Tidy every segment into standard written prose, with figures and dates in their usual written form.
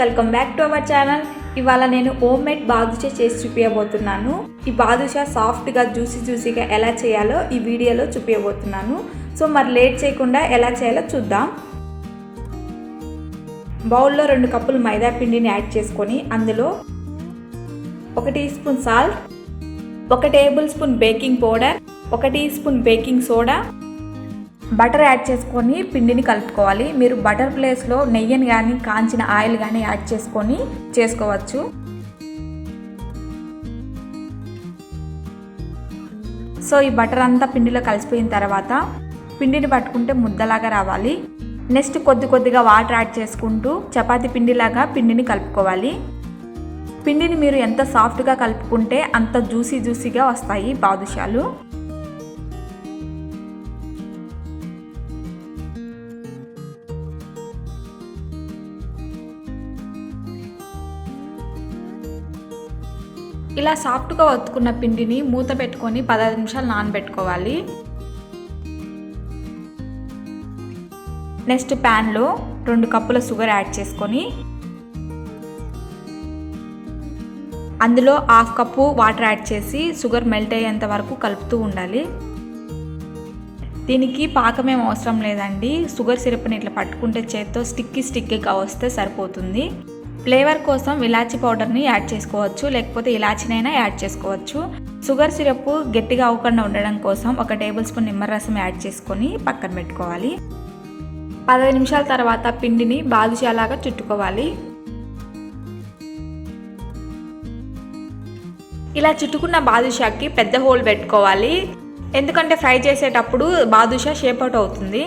Welcome back to our channel. ఇవాళ నేను home made badusha చేసి చూపించబోతున్నాను. ఈ బాదుషా సాఫ్ట్గా జ్యూసీగా ఎలా చేయాలో ఈ వీడియోలో చూపించబోతున్నాను. సో మరి లేట్ చేయకుండా ఎలా చేయాలో చూద్దాం. బౌల్లో 2 కప్పులు మైదా పిండిని యాడ్ చేసుకొని అందులో 1 teaspoon salt, 1 tablespoon baking powder, 1 teaspoon baking soda, butter add చేసుకొని పిండిని కలుపుకోవాలి. మీరు బటర్ ప్లేస్లో నెయ్యిని కానీ కాంచిన ఆయిల్ కానీ యాడ్ చేసుకొని చేసుకోవచ్చు. సో ఈ బటర్ అంతా పిండిలో కలిసిపోయిన తర్వాత పిండిని పట్టుకుంటే ముద్దలాగా రావాలి. నెక్స్ట్ కొద్దిగా వాటర్ యాడ్ చేసుకుంటూ చపాతీ పిండిలాగా పిండిని కలుపుకోవాలి. పిండిని మీరు ఎంత సాఫ్ట్గా కలుపుకుంటే అంత జ్యూసీగా వస్తాయి బాదుషాలు. ఇలా సాఫ్ట్గా ఒత్తుకున్న పిండిని మూత పెట్టుకొని 15 నిమిషాలు నానబెట్టుకోవాలి. నెక్స్ట్ ప్యాన్లో 2 కప్పుల షుగర్ యాడ్ చేసుకొని అందులో 1/2 కప్పు వాటర్ యాడ్ చేసి షుగర్ మెల్ట్ అయ్యేంత వరకు కలుపుతూ ఉండాలి. దీనికి పాకమేం అవసరం లేదండి. షుగర్ సిరప్ని ఇట్లా పట్టుకుంటే చేత్తో స్టిక్కీగా వస్తే సరిపోతుంది. ఫ్లేవర్ కోసం ఇలాచీ పౌడర్ని యాడ్ చేసుకోవచ్చు, లేకపోతే ఇలాచీనైనా యాడ్ చేసుకోవచ్చు. షుగర్ సిరప్ గట్టిగా అవ్వకుండా ఉండడం కోసం 1 టేబుల్ స్పూన్ నిమ్మరసం యాడ్ చేసుకొని పక్కన పెట్టుకోవాలి. 15 నిమిషాల తర్వాత పిండిని బాదుషాలాగా చుట్టుకోవాలి. ఇలా చుట్టుకున్న బాదుషాకి పెద్ద హోల్ పెట్టుకోవాలి, ఎందుకంటే ఫ్రై చేసేటప్పుడు బాదుషా షేప్ అవుట్ అవుతుంది.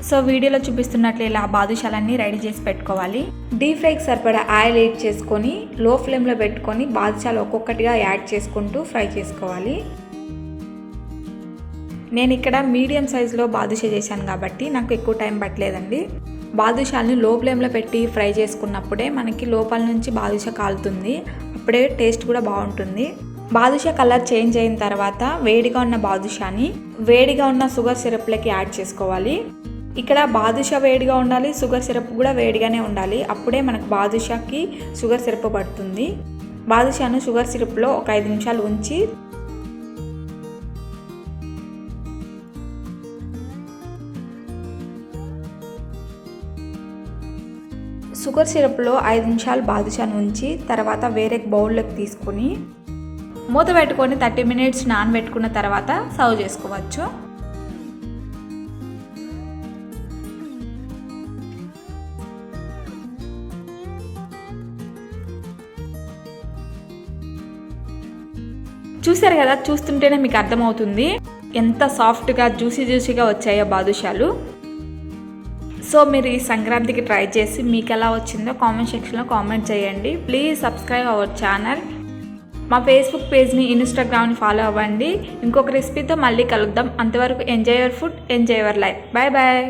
సో వీడియోలో చూపిస్తున్నట్లు ఇలా బాదుషాలన్నీ రెడీ చేసి పెట్టుకోవాలి. డీప్ ఫ్రైకి సరిపడా ఆయిల్ యాడ్ చేసుకొని లో ఫ్లేమ్లో పెట్టుకొని బాదుషాలు ఒక్కొక్కటిగా యాడ్ చేసుకుంటూ ఫ్రై చేసుకోవాలి. నేను ఇక్కడ మీడియం సైజులో బాదుషా చేశాను కాబట్టి నాకు ఎక్కువ టైం పట్టలేదండి. బాదుషాలని లో ఫ్లేమ్లో పెట్టి ఫ్రై చేసుకున్నప్పుడే మనకి లోపల నుంచి బాదుషా కాలుతుంది, అప్పుడే టేస్ట్ కూడా బాగుంటుంది. బాదుషా కలర్ చేంజ్ అయిన తర్వాత వేడిగా ఉన్న బాదుషాని వేడిగా ఉన్న షుగర్ సిరప్లకి యాడ్ చేసుకోవాలి. ఇక్కడ బాదుషా వేడిగా ఉండాలి, షుగర్ సిరప్ కూడా వేడిగానే ఉండాలి, అప్పుడే మనకు బాదుషాకి షుగర్ సిరప్ పడుతుంది. బాదుషాను షుగర్ సిరప్లో ఒక 5 నిమిషాలు ఉంచి షుగర్ సిరప్లో 5 నిమిషాలు బాదుషాను ఉంచి తర్వాత వేరే బౌల్లోకి తీసుకొని మూత పెట్టుకొని 30 మినిట్స్ నానబెట్టుకున్న తర్వాత సర్వ్ చేసుకోవచ్చు. చూసారు కదా, చూస్తుంటేనే మీకు అర్థమవుతుంది ఎంత సాఫ్ట్గా జ్యూసీగా వచ్చాయో బాదుషాలు. సో మీరు ఈ సంక్రాంతికి ట్రై చేసి మీకు ఎలా వచ్చిందో కామెంట్ సెక్షన్లో కామెంట్ చేయండి. Please subscribe our channel. మా ఫేస్బుక్ పేజ్ని, ఇన్స్టాగ్రామ్ని ఫాలో అవ్వండి. ఇంకొక రెసిపీతో మళ్ళీ కలుద్దాం. అంతవరకు enjoy your food, enjoy your life. Bye.